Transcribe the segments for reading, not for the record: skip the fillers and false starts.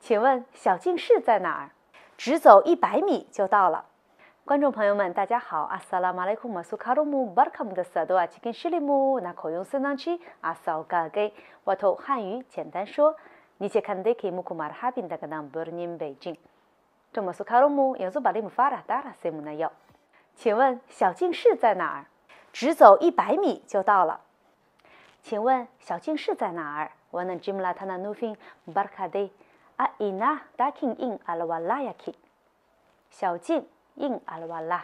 请问小净市在哪儿？只走100米就到了。观众朋友们，大家好 Assalamualaikum warahmatullahi wabarakatuh。今天视力目那口用声浪区阿嫂嘎给我头汉语简单说，你且看得给木库马哈宾的个南伯宁北京。这么说卡罗木有时把你们发了达了什么呢？要？请问小净市在哪儿？只走100米就到了。请问小净市在哪儿？我能吉姆拉他那努fin barkade a ina daking in alwalayaki。小净 in alwala，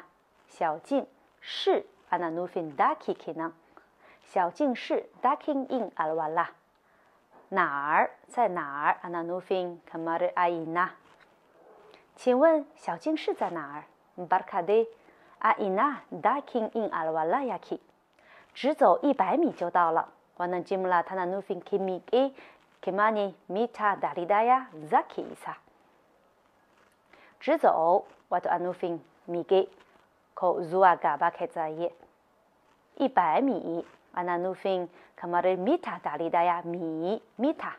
小净市 ana nufin daki kina， 小净市 daking in alwala， 哪儿在哪儿 ana nufin kamar aina。请问小净市在哪儿 ？Barkade a ina daking in alwalayaki， 只走100米就到了。我能吉姆拉他那努fin kimiki kimani mita daridaya zaki isa。只走，waktu anufin migi ko zuaga baketzaye 100米，anufin kemarin mita daridaya mi mita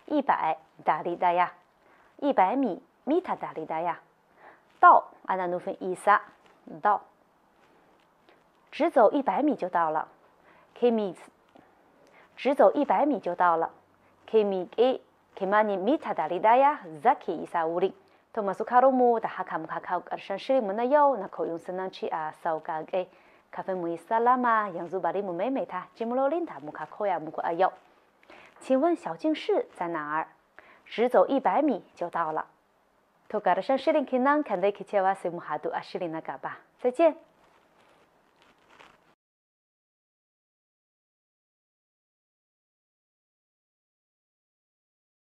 100 daridaya 100米 mita daridaya 到，anufin isa 到，只走100米就到了。kimi 只走100米就到了。kimiki kimani mita daridaya zaki isa uri。Termasuk karumu dah hakam kakau arshan shiri menayau nak kau yung senang ci asau kage kafe mu salama yang zubari mu妹她jimulolinta muka koya muku ayau。请问小净市在哪儿？只走100米就到了。To arshan shiri kinang kandai kicewa se muhadu ashiri nagaba。再见。